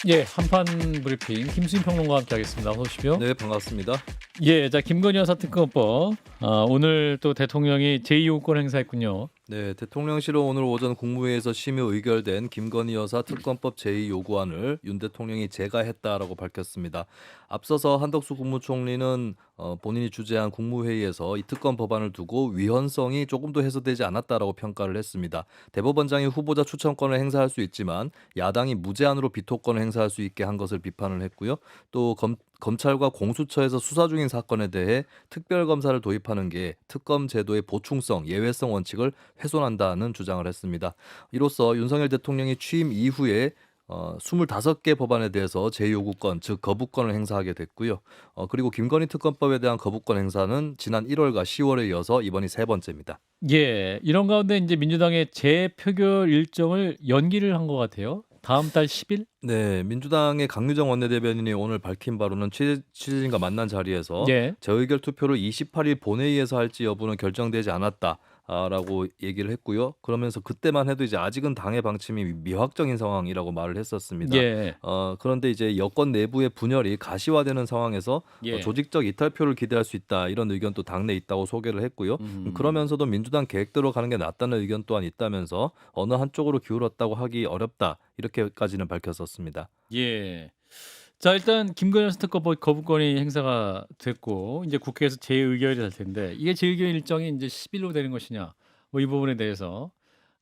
예, 한판 브리핑 김수인 평론가와 함께하겠습니다. 어서 오십시오. 네, 반갑습니다. 예, 자 김건희 여사 특검법 오늘 또 대통령이 제2요구권 행사했군요. 네, 대통령실은 오늘 오전 국무회의에서 심의 의결된 김건희 여사 특검법 제2요구안을 윤 대통령이 제가했다라고 밝혔습니다. 앞서서 한덕수 국무총리는 본인이 주재한 국무회의에서 이 특검 법안을 두고 위헌성이 조금도 해소되지 않았다라고 평가를 했습니다. 대법원장이 후보자 추천권을 행사할 수 있지만 야당이 무제한으로 비토권을 행사할 수 있게 한 것을 비판을 했고요. 또 검찰과 공수처에서 수사 중인 사건에 대해 특별검사를 도입하는 게 특검 제도의 보충성, 예외성 원칙을 훼손한다는 주장을 했습니다. 이로써 윤석열 대통령이 취임 이후에 25개 법안에 대해서 제2요구권, 즉 거부권을 행사하게 됐고요. 그리고 김건희 특검법에 대한 거부권 행사는 지난 1월과 10월에 이어서 이번이 세 번째입니다. 예, 이런 가운데 이제 민주당의 재표결 일정을 연기를 한 것 같아요. 다음 달 10일? 네, 민주당의 강유정 원내대변인이 오늘 밝힌 바로는 취재진과 만난 자리에서 예. 재의결 투표를 28일 본회의에서 할지 여부는 결정되지 않았다. 라고 얘기를 했고요. 그러면서 그때만 해도 이제 아직은 당의 방침이 미확정인 상황이라고 말을 했었습니다. 예. 그런데 이제 여권 내부의 분열이 가시화되는 상황에서 예. 조직적 이탈표를 기대할 수 있다 이런 의견도 당내에 있다고 소개를 했고요. 그러면서도 민주당 계획대로 가는 게 낫다는 의견 또한 있다면서 어느 한쪽으로 기울었다고 하기 어렵다 이렇게까지는 밝혔었습니다. 예. 자, 일단 김건희 여사 특검법 거부권이 행사가 됐고 이제 국회에서 재의결이 될 텐데 이게 재의결 일정이 이제 10일로 되는 것이냐 뭐 이 부분에 대해서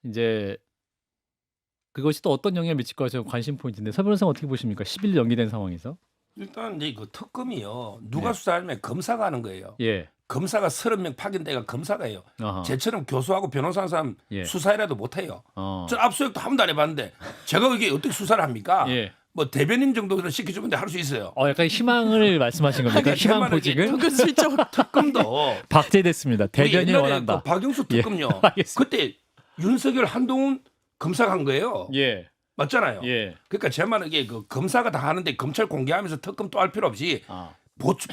이제 그것이 또 어떤 영향을 미칠 것이 관심 포인트인데 서 변호사는 어떻게 보십니까? 10일 연기된 상황에서? 일단 이제 그 특검이요. 누가 네. 수사하면 검사가 하는 거예요. 예. 검사가 30명 파견돼가 검사가 해요. 아하. 쟤처럼 교수하고 변호사하는 사람 예. 수사이라도 못해요. 어. 저 압수수색도 한 번도 안 해봤는데 제가 이게 어떻게 수사를 합니까? 예. 뭐 대변인 정도는 시켜주면 할 수 있어요. 약간 희망을 말씀하신 겁니까? 희망 정말로 포직을? 이게 은근슬쩍 특검도 박제됐습니다. 대변인 옛날에 원한다. 그 박영수 예. 특검요. 알겠습니다. 그때 윤석열 한동훈 검사가 한 거예요. 예. 맞잖아요. 예. 그러니까 제 말은 이게 그 검사가 다 하는데 검찰 공개하면서 특검 또 할 필요 없이 아.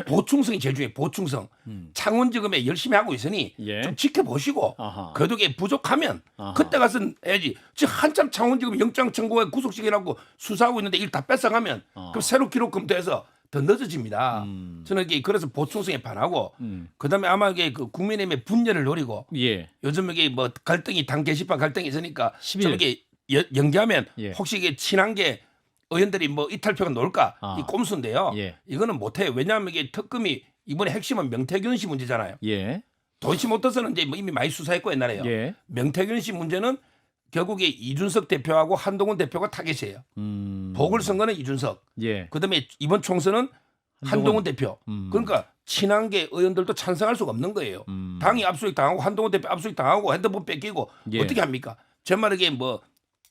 보충성이 제일 중요해요. 보충성. 창원지검에 열심히 하고 있으니 예. 좀 지켜보시고 아하. 그래도 이게 부족하면 아하. 그때 가서 해야지. 지금 한참 창원지검 영장 청구에 구속시키라고 수사하고 있는데 일 다 뺏어가면 그럼 새로 기록 검토해서 더 늦어집니다. 저는 이게 그래서 보충성에 반하고 그다음에 아마 이게 그 국민의힘의 분열을 노리고 예. 요즘 이게 뭐 갈등이 당 게시판 갈등이 있으니까 11일. 좀 이게 연기하면 예. 혹시 이게 친한 게 의원들이 뭐 이탈표가 나올까 아. 이 꼼수인데요. 예. 이거는 못해요. 왜냐하면 이게 특검이 이번에 핵심은 명태균 씨 문제잖아요. 예. 도이치 모터스는 이제 뭐 이미 많이 수사했고 옛날에요. 예. 명태균 씨 문제는 결국에 이준석 대표하고 한동훈 대표가 타겟이에요. 보궐선거는 이준석. 예. 그다음에 이번 총선은 한동훈 대표. 음. 그러니까 친한 게 의원들도 찬성할 수가 없는 거예요. 당이 압수수색 당하고 한동훈 대표 압수수색 당하고 핸드폰 뺏기고 예. 어떻게 합니까? 제 말에 뭐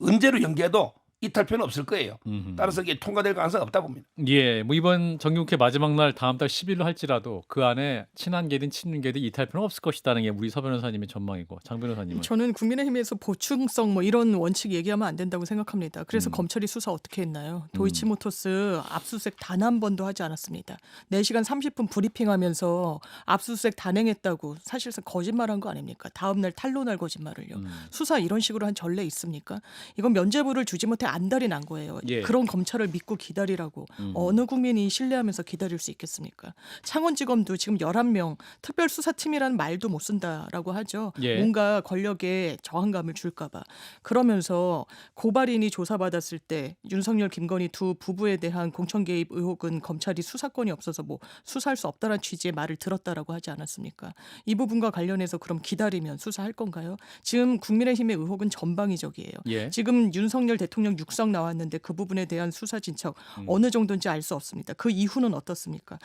언제로 연기해도 이탈표는 없을 거예요. 따라서 이게 통과될 가능성이 없다 봅니다. 예, 뭐 이번 정기국회 마지막 날 다음 달 10일로 할지라도 그 안에 친한 게든 친윤 게든 이탈표는 없을 것이라는 게 우리 서 변호사님의 전망이고 장 변호사님은 저는 국민의힘에서 보충성 뭐 이런 원칙 얘기하면 안 된다고 생각합니다. 그래서 검찰이 수사 어떻게 했나요? 도이치모터스 압수수색 단 한 번도 하지 않았습니다. 4시간 30분 브리핑하면서 압수수색 단행했다고 사실상 거짓말한 거 아닙니까? 다음 날 탄로날 거짓말을요. 수사 이런 식으로 한 전례 있습니까? 이건 면죄부를 주지 못해 안달이 난 거예요. 예. 그런 검찰을 믿고 기다리라고 어느 국민이 신뢰하면서 기다릴 수 있겠습니까? 창원지검도 지금 11명 특별수사팀이라는 말도 못 쓴다라고 하죠. 예. 뭔가 권력에 저항감을 줄까 봐. 그러면서 고발인이 조사받았을 때 윤석열, 김건희 두 부부에 대한 공천 개입 의혹은 검찰이 수사권이 없어서 뭐 수사할 수 없다는 취지의 말을 들었다라고 하지 않았습니까? 이 부분과 관련해서 그럼 기다리면 수사할 건가요? 지금 국민의힘의 의혹은 전방위적이에요. 예. 지금 윤석열 대통령 육성 나왔는데 그 부분에 대한 수사 진척 어느 정도인지 알 수 없습니다. 그 이후는 어떻습니까?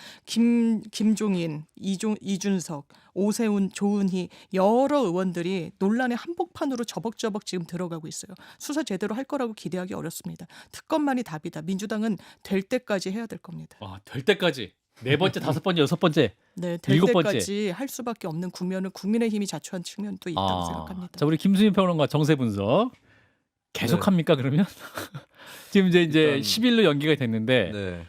김종인, 이준석, 오세훈, 조은희 여러 의원들이 논란의 한복판으로 저벅저벅 지금 들어가고 있어요. 수사 제대로 할 거라고 기대하기 어렵습니다. 특검만이 답이다. 민주당은 될 때까지 해야 될 겁니다. 될 때까지 네 번째, 다섯 번째, 여섯 번째. 네, 될 일곱 번째. 때까지 할 수밖에 없는 국면을 국민의힘이 자초한 측면도 있다고 생각합니다. 자, 우리 김수민 평론가 정세 분석 계속합니까 그러면? 지금 이제 일단- 10일로 연기가 됐는데 네.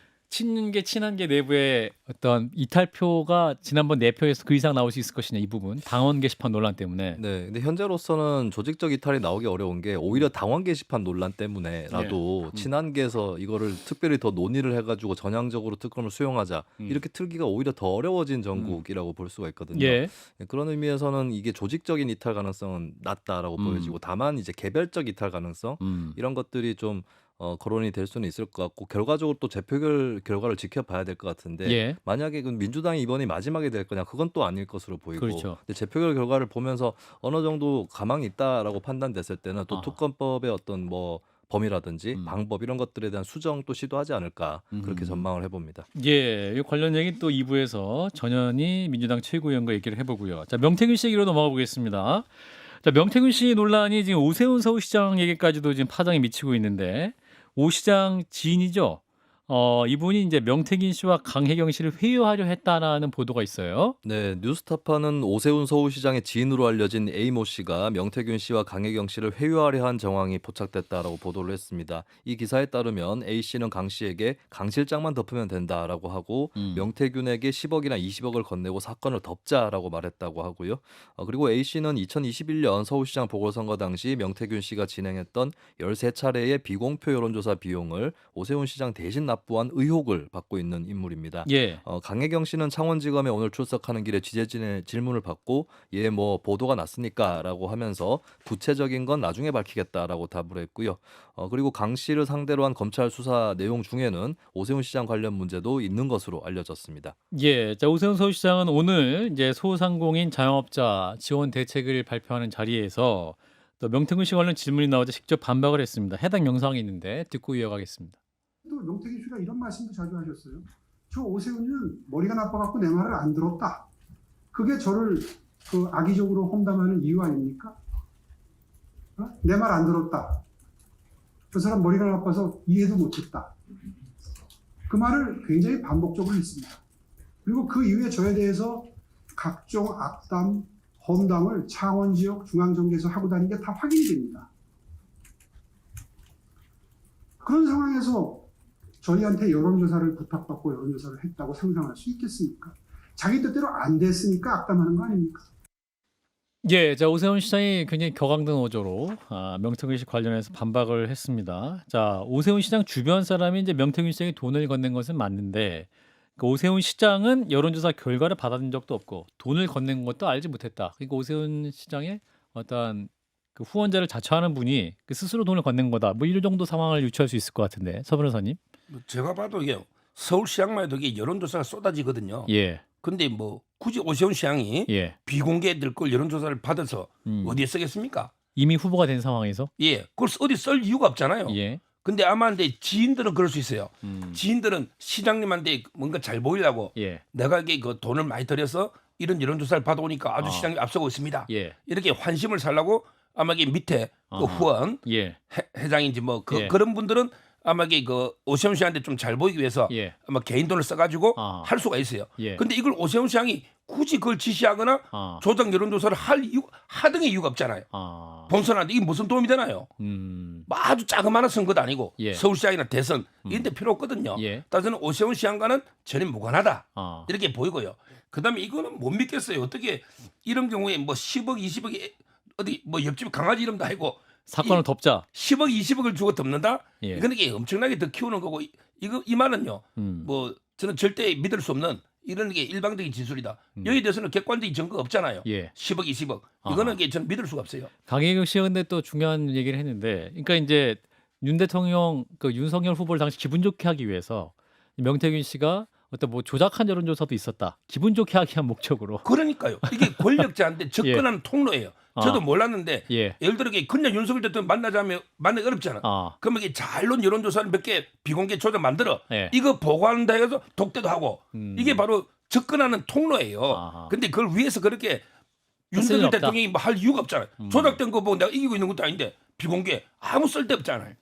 친한 게 내부의 어떤 이탈표가 지난번 4표에서 그 이상 나올 수 있을 것이냐 이 부분 당원 게시판 논란 때문에 네, 근데 현재로서는 조직적 이탈이 나오기 어려운 게 오히려 당원 게시판 논란 때문에라도 친한계에서 이거를 특별히 더 논의를 해가지고 전향적으로 특검을 수용하자 이렇게 틀기가 오히려 더 어려워진 정국이라고 볼 수가 있거든요. 예. 그런 의미에서는 이게 조직적인 이탈 가능성은 낮다라고 보여지고 다만 이제 개별적 이탈 가능성 이런 것들이 좀 거론이 될 수는 있을 것 같고 결과적으로 또 재표결 결과를 지켜봐야 될 것 같은데 예. 만약에 그 민주당이 이번이 마지막이 될 거냐 그건 또 아닐 것으로 보이고 그렇죠. 근데 재표결 결과를 보면서 어느 정도 가망이 있다라고 판단됐을 때는 또 아. 특검법의 어떤 뭐 범위라든지 방법 이런 것들에 대한 수정 또 시도하지 않을까 그렇게 전망을 해봅니다. 예, 이 관련 얘기 또 2부에서 전현희 민주당 최고위원과 얘기를 해보고요. 자, 명태균 씨 얘기로 넘어가 보겠습니다. 자, 명태균 씨 논란이 지금 오세훈 서울시장 얘기까지도 지금 파장이 미치고 있는데 오 시장 지인이죠. 이분이 이제 명태균 씨와 강혜경 씨를 회유하려 했다라는 보도가 있어요. 네, 뉴스타파는 오세훈 서울시장의 지인으로 알려진 A모 씨가 명태균 씨와 강혜경 씨를 회유하려 한 정황이 포착됐다라고 보도를 했습니다. 이 기사에 따르면 A 씨는 강 씨에게 강 실장만 덮으면 된다라고 하고 명태균에게 10억이나 20억을 건네고 사건을 덮자라고 말했다고 하고요. 그리고 A 씨는 2021년 서울시장 보궐선거 당시 명태균 씨가 진행했던 13차례의 비공표 여론조사 비용을 오세훈 시장 대신 납부한 의혹을 받고 있는 인물입니다. 예. 강혜경 씨는 창원지검에 오늘 출석하는 길에 취재진의 질문을 받고 예 뭐 보도가 났으니까라고 하면서 구체적인 건 나중에 밝히겠다라고 답을 했고요. 그리고 강 씨를 상대로 한 검찰 수사 내용 중에는 오세훈 시장 관련 문제도 있는 것으로 알려졌습니다. 예. 자, 오세훈 서울시장은 오늘 이제 소상공인 자영업자 지원 대책을 발표하는 자리에서 또 명태균 씨 관련 질문이 나오자 직접 반박을 했습니다. 해당 영상이 있는데 듣고 이어가겠습니다. 또 명태균 씨가 이런 말씀도 자주 하셨어요. 저 오세훈은 머리가 나빠갖고 내 말을 안 들었다. 그게 저를 그 악의적으로 험담하는 이유 아닙니까? 내 말 안 들었다. 그 사람 머리가 나빠서 이해도 못했다. 그 말을 굉장히 반복적으로 했습니다. 그리고 그 이후에 저에 대해서 각종 악담, 험담을 창원 지역 중앙정계에서 하고 다닌 게 다 확인이 됩니다. 그런 상황에서 저희한테 여론조사를 부탁받고 여론조사를 했다고 상상할 수 있겠습니까? 자기 뜻대로 안 됐으니까 악담하는 거 아닙니까? 예, 자 오세훈 시장이 굉장히 격앙된 어조로 명태균 씨 관련해서 반박을 했습니다. 자 오세훈 시장 주변 사람이 이제 명태균 시장이 돈을 건넨 것은 맞는데 그 오세훈 시장은 여론조사 결과를 받아든 적도 없고 돈을 건넨 것도 알지 못했다. 그러니까 오세훈 시장의 어떤 그 후원자를 자처하는 분이 그 스스로 돈을 건넨 거다. 뭐 이런 정도 상황을 유추할 수 있을 것 같은데 서 변호사님. 제가 봐도 이게 서울시장만 해도 이게 여론조사가 쏟아지거든요. 예, 근데 뭐 굳이 오세훈 시장이 예. 비공개될 걸 여론조사를 받아서 어디에 쓰겠습니까? 이미 후보가 된 상황에서. 예, 그걸 어디 쓸 이유가 없잖아요. 예. 근데 아마 근데 지인들은 그럴 수 있어요. 지인들은 시장님한테 뭔가 잘 보이려고 예. 내가 이게 그 돈을 많이 들여서 이런 여론조사를 받아오니까 아주 아. 시장이 앞서고 있습니다. 예. 이렇게 환심을 살라고 아마 이게 밑에 그 아하. 후원 예. 회장인지 뭐 예. 그런 분들은 아마 이게 그 오세훈 씨한테 좀 잘 보이기 위해서 예. 아마 개인 돈을 써가지고 아. 할 수가 있어요. 예. 근데 이걸 오세훈 시장이 굳이 그걸 지시하거나 아. 조작 여론조사를 하등의 이유가 없잖아요. 아. 본선한테 이게 무슨 도움이 되나요? 뭐 아주 자그마한 선거도 아니고 예. 서울시장이나 대선 이런 데 필요 없거든요. 예. 따라서 저는 오세훈 시장과는 전혀 무관하다 아. 이렇게 보이고요. 그다음에 이거는 못 믿겠어요. 어떻게 이런 경우에 뭐 10억 20억이 어디 뭐 옆집 강아지 이름도 아니고 사건을 덮자. 10억 20억을 주고 덮는다? 예. 이건 이게 엄청나게 더 키우는 거고 이 말은요. 뭐 저는 절대 믿을 수 없는 이런 게 일방적인 진술이다. 여기에 대해서는 객관적인 증거가 없잖아요. 예. 10억 20억 아하. 이거는 이게 저는 믿을 수가 없어요. 강혜경 씨가 근데 또 중요한 얘기를 했는데, 그러니까 이제 윤 대통령 그 윤석열 후보를 당시 기분 좋게 하기 위해서 명태균 씨가 어떤 뭐 조작한 여론조사도 있었다. 기분 좋게 하기 위한 목적으로. 그러니까요. 이게 권력자한테 접근하는 통로예요. 저도 몰랐는데 예. 예를 들어 그냥 윤석열 대통령 만나자면 만나기 어렵잖아. 아. 그러면 이게 잘론 여론조사를 몇 개 비공개 조작 만들어 예. 이거 보고한다 해서 독대도 하고 이게 바로 접근하는 통로예요. 아하. 근데 그걸 위해서 그렇게 쓸 윤석열 없다. 대통령이 뭐 할 이유가 없잖아요. 조작된 거 보고 내가 이기고 있는 것도 아닌데 비공개 아무 쓸데없잖아요.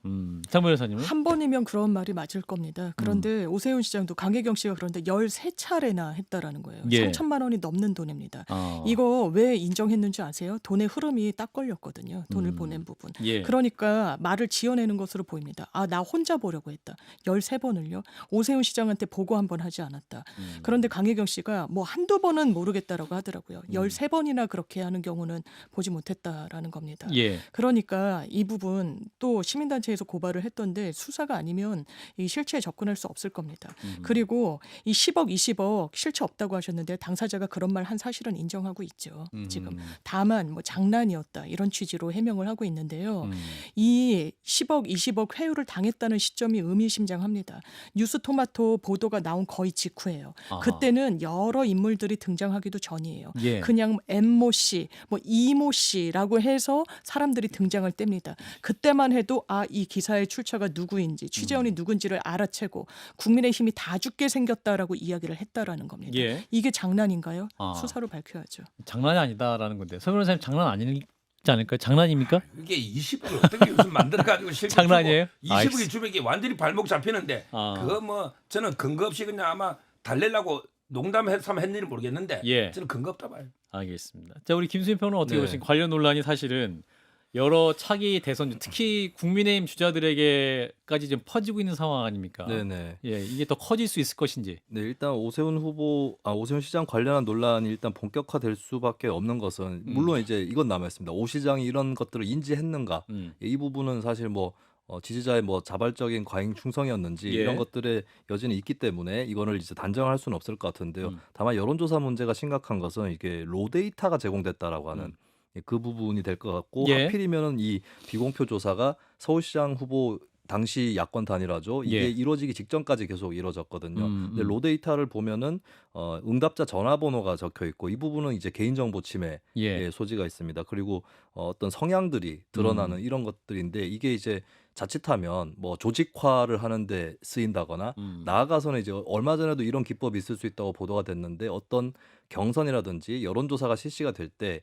장 변호사님은? 한 번이면 그런 말이 맞을 겁니다. 그런데 오세훈 시장도 강혜경 씨가 그런데 13차례나 했다라는 거예요. 예. 3천만 원이 넘는 돈입니다. 어. 이거 왜 인정했는지 아세요? 돈의 흐름이 딱 걸렸거든요. 돈을 보낸 부분. 예. 그러니까 말을 지어내는 것으로 보입니다. 아, 나 혼자 보려고 했다. 13번을요. 오세훈 시장한테 보고 한 번 하지 않았다. 그런데 강혜경 씨가 뭐 한두 번은 모르겠다라고 하더라고요. 13번이나 그렇게 하는 경우는 보지 못했다라는 겁니다. 예. 그러니까 이 부분 또 시민단체에서 고발을 했던데 수사가 아니면 이 실체에 접근할 수 없을 겁니다. 그리고 이 10억, 20억 실체 없다고 하셨는데 당사자가 그런 말 한 사실은 인정하고 있죠. 지금 다만 뭐 장난이었다 이런 취지로 해명을 하고 있는데요. 이 10억, 20억 회유를 당했다는 시점이 의미심장합니다. 뉴스토마토 보도가 나온 거의 직후예요. 아하. 그때는 여러 인물들이 등장하기도 전이에요. 예. 그냥 M모 씨, 뭐 이모 씨라고 해서 사람들이 등장을 뗍니다. 그때만 해도 아, 이 기사의 출처가 누구인지, 취재원이 누군지를 알아채고 국민의힘이 다 죽게 생겼다라고 이야기를 했다라는 겁니다. 예. 이게 장난인가요? 아. 수사로 밝혀야죠. 장난이 아니다라는 건데. 서 변호사님 장난 아니지 않을까요? 장난입니까? 이게 20억을 어떻게 무슨 만들어가지고 실제 장난이에요? 20억이 주면 이게 완전히 발목 잡히는데 아. 그거 뭐 저는 근거 없이 그냥 아마 달래려고 농담해서 했는지 모르겠는데 예. 저는 근거 없다 봐요. 알겠습니다. 자, 우리 김수민 평론가 어떻게 네. 보십니까? 관련 논란이 사실은 여러 차기 대선, 특히 국민의힘 주자들에게까지 좀 퍼지고 있는 상황 아닙니까? 네네. 예, 이게 더 커질 수 있을 것인지. 네, 일단 오세훈 시장 관련한 논란이 일단 본격화될 수밖에 없는 것은 물론 이제 이건 남아 있습니다. 오 시장이 이런 것들을 인지했는가? 이 부분은 사실 뭐 지지자의 뭐 자발적인 과잉 충성이었는지 예. 이런 것들에 여전히 있기 때문에 이거를 이제 단정할 수는 없을 것 같은데요. 다만 여론조사 문제가 심각한 것은 이게 로 데이터가 제공됐다라고 하는 그 부분이 될 것 같고 예. 하필이면은 이 비공표 조사가 서울시장 후보 당시 야권 단일화죠. 이게 예. 이루어지기 직전까지 계속 이루어졌거든요. 근데 로 데이터를 보면은 응답자 전화번호가 적혀 있고 이 부분은 이제 개인정보 침해 예. 의 소지가 있습니다. 그리고 어떤 성향들이 드러나는 이런 것들인데 이게 이제 자칫하면 뭐 조직화를 하는데 쓰인다거나 나아가서는 이제 얼마 전에도 이런 기법이 있을 수 있다고 보도가 됐는데 어떤 경선이라든지 여론조사가 실시가 될 때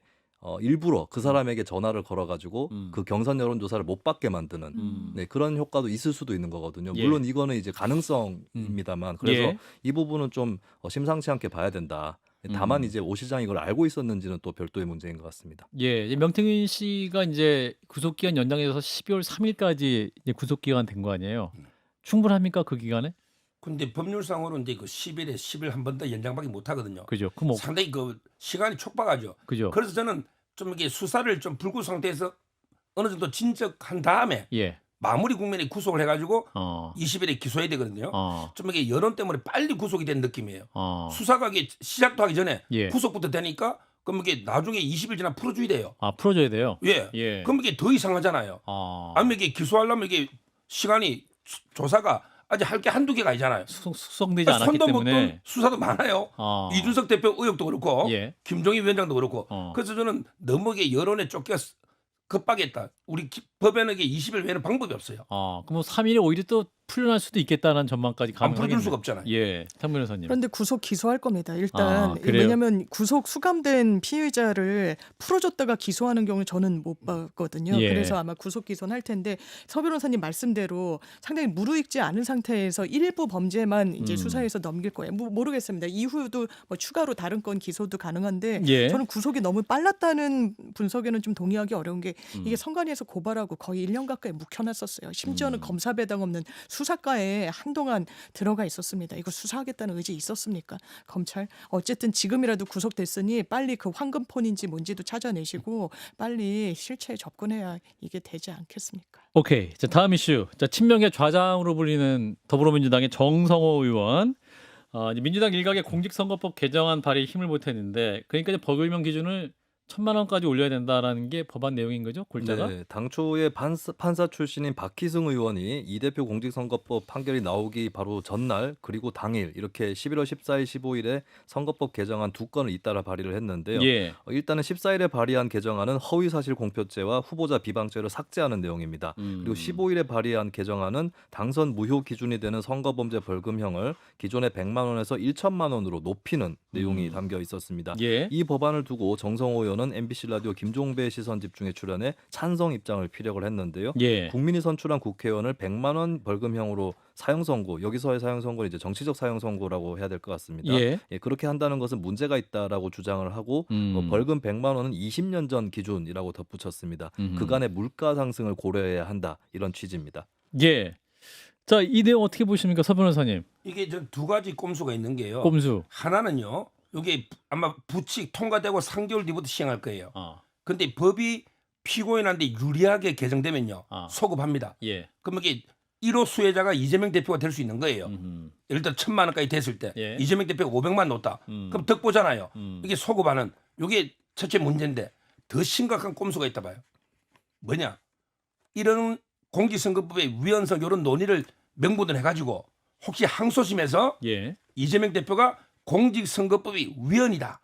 일부러 그 사람에게 전화를 걸어가지고 그 경선 여론조사를 못 받게 만드는 네, 그런 효과도 있을 수도 있는 거거든요. 예. 물론 이거는 이제 가능성입니다만 그래서 예. 이 부분은 좀 심상치 않게 봐야 된다. 다만 이제 오 시장이 이걸 알고 있었는지는 또 별도의 문제인 것 같습니다. 예, 이제 명태균 씨가 이제 구속기간 연장해서 12월 3일까지 이제 구속기간 된 거 아니에요? 충분합니까 그 기간에? 근데 법률상으로 이제 그 10일에 10일 한 번 더 연장밖에 못 하거든요. 그죠? 그 뭐, 상당히 그 시간이 촉박하죠. 그죠? 그래서 저는 좀 이게 수사를 좀 불구 상태에서 어느 정도 진척한 다음에 예. 마무리 국면에 구속을 해가지고 어. 20일에 기소해야 되거든요. 어. 좀 이게 여론 때문에 빨리 구속이 된 느낌이에요. 어. 수사가 이게 시작도 하기 전에 예. 구속부터 되니까 그럼 이게 나중에 20일 지나 풀어줘야 돼요. 아, 풀어줘야 돼요. 예. 예. 그럼 이게 더 이상하잖아요. 아. 아니면 이게 기소하려면 이게 시간이 조사가 아직 할 게 한두 개가 아니잖아요. 숙성되지 않았기 손도 때문에. 못돈 수사도 많아요. 아. 이준석 대표 의혹도 그렇고 예. 김종인 위원장도 그렇고 그래서 저는 너무 이게 여론에 쫓겨 급박했다. 우리 법에는 이게 20일 외에는 방법이 없어요. 아, 그럼 3일에 오히려 또 풀려날 수도 있겠다는 전망까지 안 가능하겠네요. 풀어줄 수가 없잖아요. 예, 장 변호사님. 그런데 구속 기소할 겁니다. 일단 아, 그래요? 왜냐하면 구속 수감된 피의자를 풀어줬다가 기소하는 경우는 저는 못 봤거든요. 예. 그래서 아마 구속 기소는 할 텐데 서 변호사님 말씀대로 상당히 무르익지 않은 상태에서 일부 범죄만 이제 수사해서 넘길 거예요. 모르겠습니다. 이후에도 뭐 추가로 다른 건 기소도 가능한데 예. 저는 구속이 너무 빨랐다는 분석에는 좀 동의하기 어려운 게 이게 선관위에서 고발하고 거의 1년 가까이 묵혀놨었어요. 심지어는 검사 배당 없는 수사과에 한동안 들어가 있었습니다. 이거 수사하겠다는 의지 있었습니까? 검찰? 어쨌든 지금이라도 구속됐으니 빨리 그 황금폰인지 뭔지도 찾아내시고 빨리 실체에 접근해야 이게 되지 않겠습니까? 오케이. 자, 다음 이슈. 자, 친명계 좌장으로 불리는 더불어민주당의 정성호 의원. 이제 민주당 일각의 공직선거법 개정안 발의에 힘을 보탰는데 그러니까 이제 벌금형 기준을 1,000만 원까지 올려야 된다라는 게 법안 내용인 거죠? 골자가? 네, 당초에 판사 출신인 박희승 의원이 이 대표 공직선거법 판결이 나오기 바로 전날 그리고 당일 이렇게 11월 14일, 15일에 선거법 개정안 두 건을 잇따라 발의를 했는데요. 예. 일단은 14일에 발의한 개정안은 허위사실 공표죄와 후보자 비방죄를 삭제하는 내용입니다. 그리고 15일에 발의한 개정안은 당선 무효 기준이 되는 선거범죄 벌금형을 기존의 100만 원에서 1,000만 원으로 높이는 내용이 담겨 있었습니다. 예. 이 법안을 두고 정성호 의원은 의원은 MBC 라디오 김종배 시선 집중에 출연해 찬성 입장을 피력을 했는데요. 예. 국민이 선출한 국회의원을 100만 원 벌금형으로 사형 선고, 여기서의 사형 선고는 이제 정치적 사형 선고라고 해야 될 것 같습니다. 예. 예, 그렇게 한다는 것은 문제가 있다라고 주장을 하고 벌금 100만 원은 20년 전 기준이라고 덧붙였습니다. 그간의 물가 상승을 고려해야 한다 이런 취지입니다. 예. 자, 이 내용 어떻게 보십니까, 서 변호사님? 이게 저 두 가지 꼼수가 있는 게요. 꼼수. 하나는요. 이게 아마 부칙 통과되고 3개월 뒤부터 시행할 거예요. 근데 법이 피고인한테 유리하게 개정되면요. 소급합니다. 예. 그럼 이게 1호 수혜자가 이재명 대표가 될 수 있는 거예요. 예를 들어 1,000만 원까지 됐을 때 예. 이재명 대표가 500만 넣었다. 그럼 덕보잖아요. 이게 소급하는 이게 첫째 문제인데 더 심각한 꼼수가 있다 봐요. 뭐냐? 이런 공직선거법의 위헌성 이런 논의를 명분을 해가지고 혹시 항소심에서 예. 이재명 대표가 공직선거법이 위헌이다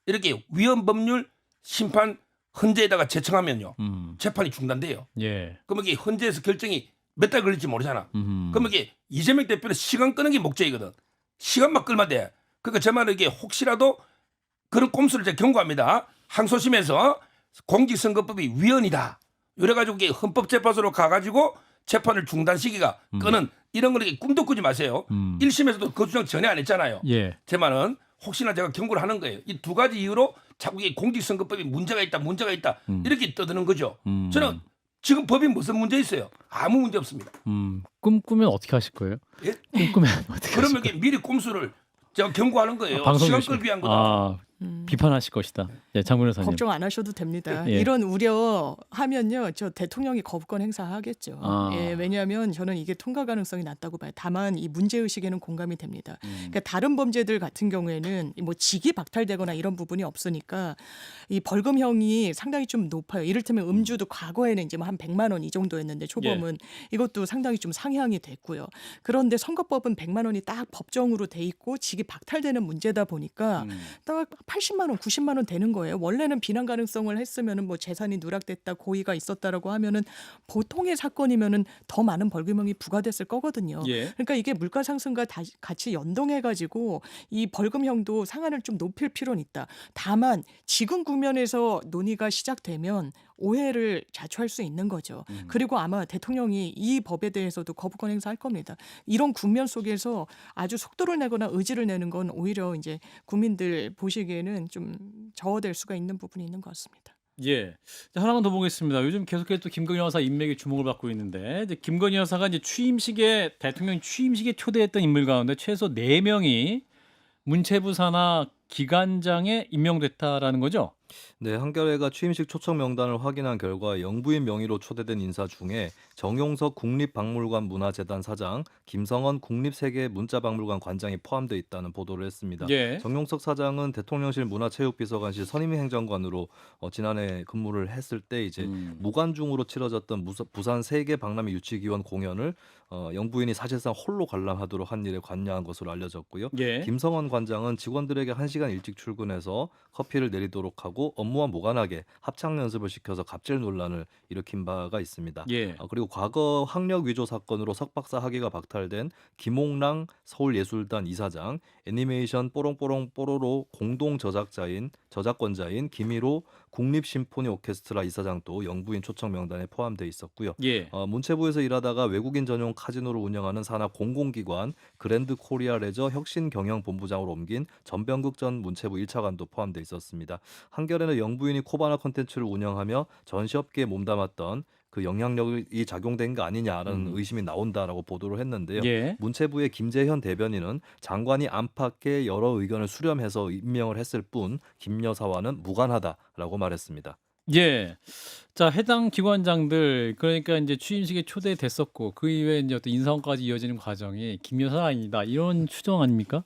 이렇게 위헌법률 심판 헌재에다가 제청하면요 재판이 중단돼요. 예. 그럼 이게 헌재에서 결정이 몇 달 걸릴지 모르잖아. 그럼 이게 이재명 대표는 시간 끄는 게 목적이거든. 시간만 끌면 돼. 그러니까 제 말은 이게 혹시라도 그런 꼼수를 제가 경고합니다. 항소심에서 공직선거법이 위헌이다. 이래가지고 이게 헌법재판소로 가가지고 재판을 중단시키가 끄는 이런 걸 꿈도 꾸지 마세요. 1심에서도 그 주장 전혀 안 했잖아요. 예. 제 말은 혹시나 제가 경고를 하는 거예요. 이 두 가지 이유로 자꾸 이 공직선거법이 문제가 있다 이렇게 떠드는 거죠. 저는 지금 법이 무슨 문제 있어요? 아무 문제 없습니다. 꿈꾸면 어떻게 하실 거예요? 예? 꿈꾸면 어떻게 그러면 하실 이게 미리 꼼수를 제가 경고하는 거예요. 시간 끌기 위한 거다. 비판하실 것이다. 예, 장 변호사님. 걱정 안 하셔도 됩니다. 예. 이런 우려하면요, 저 대통령이 거부권 행사하겠죠. 아. 예, 왜냐하면 저는 이게 통과 가능성이 낮다고 봐요. 다만 이 문제 의식에는 공감이 됩니다. 그러니까 다른 범죄들 같은 경우에는 뭐 직이 박탈되거나 이런 부분이 없으니까 이 벌금형이 상당히 좀 높아요. 이를테면 음주도 과거에는 이제 뭐 한 100만 원 이 정도였는데 초범은 이것도 상당히 좀 상향이 됐고요. 그런데 선거법은 100만 원이 딱 법정으로 돼 있고 직이 박탈되는 문제다 보니까 딱 80만 원, 90만 원 되는 거예요. 원래는 비난 가능성을 했으면은 뭐 재산이 누락됐다, 고의가 있었다라고 하면은 보통의 사건이면은 더 많은 벌금형이 부과됐을 거거든요. 예. 그러니까 이게 물가 상승과 같이 연동해 가지고 이 벌금형도 상한을 좀 높일 필요는 있다. 다만 지금 국면에서 논의가 시작되면 오해를 자초할 수 있는 거죠. 그리고 아마 대통령이 이 법에 대해서도 거부권 행사할 겁니다. 이런 국면 속에서 아주 속도를 내거나 의지를 내는 건 오히려 이제 국민들 보시기에는 좀 저어될 수가 있는 부분이 있는 것 같습니다. 예. 자, 하나만 더 보겠습니다. 요즘 계속해서 또 김건희 여사 인맥이 주목을 받고 있는데 이제 김건희 여사가 이제 대통령 취임식에 초대했던 인물 가운데 최소 4명이 문체부 산하 기관장에 임명됐다라는 거죠. 네, 한겨레가 취임식 초청 명단을 확인한 결과 영부인 명의로 초대된 인사 중에 정용석 국립박물관 문화재단 사장, 김성원 국립세계문자박물관 관장이 포함되어 있다는 보도를 했습니다. 예. 정용석 사장은 대통령실 문화체육비서관실 선임행정관으로 지난해 근무를 했을 때 이제 무관중으로 치러졌던 부산 세계 박람회 유치기원 공연을 영부인이 사실상 홀로 관람하도록 한 일에 관여한 것으로 알려졌고요. 예. 김성원 관장은 직원들에게 1시간 일찍 출근해서 커피를 내리도록 하고 업무와 무관하게 합창 연습을 시켜서 갑질 논란을 일으킨 바가 있습니다. 예. 그리고 과거 학력 위조 사건으로 석박사 학위가 박탈된 김홍랑 서울예술단 이사장, 애니메이션 뽀롱뽀롱 뽀로로 공동 저작권자인 김희로 국립심포니 오케스트라 이사장도 영부인 초청 명단에 포함돼 있었고요. 예. 문체부에서 일하다가 외국인 전용 카지노를 운영하는 산하 공공기관 그랜드 코리아 레저 혁신경영본부장으로 옮긴 전병국 전 문체부 1차관도 포함돼 있었습니다. 한겨레는 영부인이 코바나 콘텐츠를 운영하며 전시업계에 몸담았던 그 영향력이 작용된 거 아니냐라는 의심이 나온다라고 보도를 했는데요. 예. 문체부의 김재현 대변인은 장관이 안팎의 여러 의견을 수렴해서 임명을 했을 뿐 김 여사와는 무관하다라고 말했습니다. 예. 자, 해당 기관장들 그러니까 이제 취임식에 초대됐었고 그 이후에 이제 어떤 인사원까지 이어지는 과정이 김 여사 아니다 이런 추정 아닙니까?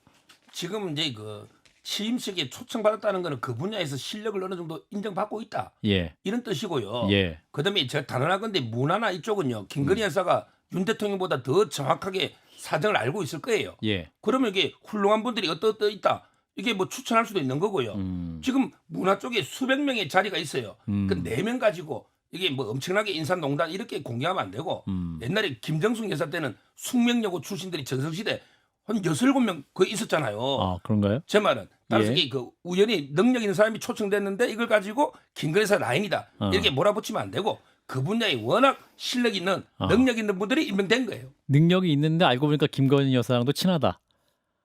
지금 이제 그 취임식에 초청받았다는 거는 그 분야에서 실력을 어느 정도 인정받고 있다. 예. 이런 뜻이고요. 예. 그다음에 제가 단언하건대 문화나 이쪽은요. 김건희 여사가 윤 대통령보다 더 정확하게 사정을 알고 있을 거예요. 예. 그러면 이게 훌륭한 분들이 어떠 있다. 이게 뭐 추천할 수도 있는 거고요. 지금 문화 쪽에 수백 명의 자리가 있어요. 그 4명 가지고 이게 뭐 엄청나게 인사농단 이렇게 공개하면 안 되고 옛날에 김정숙 여사 때는 숙명여고 출신들이 전성시대 한 6-7명 거의 있었잖아요. 아, 그런가요? 제 말은 따라서 예. 그 우연히 능력 있는 사람이 초청됐는데 이걸 가지고 김건희 여사 라인이다 이렇게 몰아붙이면 안 되고 그 분야에 워낙 실력 있는 능력 있는 분들이 임명된 거예요. 능력이 있는데 알고 보니까 김건희 여사랑도 친하다.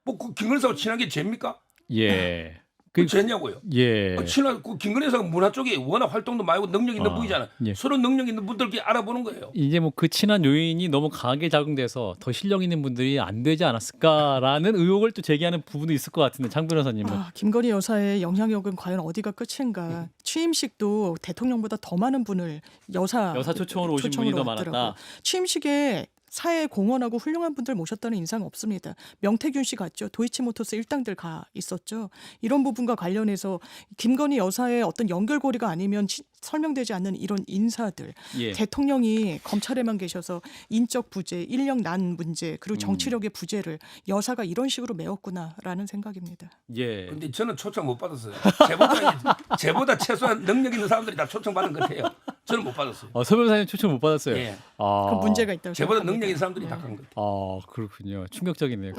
뭐 그 김건희 여사가 친한 게 죄입니까? 예. 그 죄냐고요. 예. 친한 그 김건희 여사가 문화 쪽에 워낙 활동도 많이 하고 능력 있는 분이잖아요. 예. 서로 능력 있는 분들끼리 알아보는 거예요. 이제 뭐 그 친한 요인이 너무 강하게 작용돼서 더 실력 있는 분들이 안 되지 않았을까라는 의혹을 또 제기하는 부분도 있을 것 같은데 장 변호사님은. 김건희 여사의 영향력은 과연 어디가 끝인가? 취임식도 대통령보다 더 많은 분을 여사 초청으로 오신 분이 더 왔더라고요. 많았다. 취임식에 사회에 공헌하고 훌륭한 분들 모셨다는 인상 없습니다. 명태균 씨 갔죠. 도이치모터스 일당들 가 있었죠. 이런 부분과 관련해서 김건희 여사의 어떤 연결고리가 아니면 설명되지 않는 이런 인사들, 예. 대통령이 검찰에만 계셔서 인적 부재, 인력 난 문제, 그리고 정치력의 부재를 여사가 이런 식으로 메웠구나라는 생각입니다. 예. 근데 저는 초청 못 받았어요. 제보다 최소한 능력 있는 사람들이 다 초청받은 것 같아요. 저는 못 받았어요. 서 변호사님 초청 못 받았어요. 예. 아. 그 문제가 있다고 제보다 생각합니다. 능력 있는 사람들이 다 간 것 같아요. 아, 그렇군요. 충격적이네요.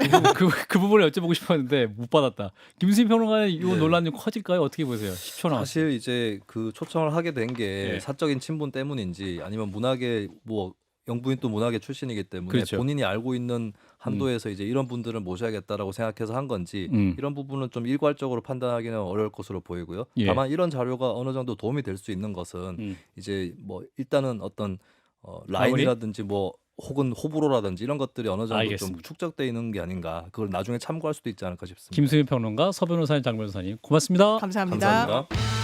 그 부분을 여쭤보고 싶었는데 못 받았다. 김수민 평론가의 이 논란 좀 커질까요? 어떻게 보세요? 10초 남았어요. 사실 이제 그 초청을 하게 된 게 예. 사적인 친분 때문인지 아니면 문학의 뭐 영부인 또 문학의 출신이기 때문에 그렇죠. 본인이 알고 있는 한도에서 이제 이런 분들을 모셔야겠다라고 생각해서 한 건지 이런 부분은 좀 일괄적으로 판단하기는 어려울 것으로 보이고요. 예. 다만 이런 자료가 어느 정도 도움이 될 수 있는 것은 이제 뭐 일단은 어떤 라인이라든지 뭐 혹은 호불호라든지 이런 것들이 어느 정도 알겠습니다. 좀 축적돼 있는 게 아닌가. 그걸 나중에 참고할 수도 있지 않을까 싶습니다. 김수민 평론가, 서 변호사님, 장 변호사님 고맙습니다. 감사합니다. 감사합니다.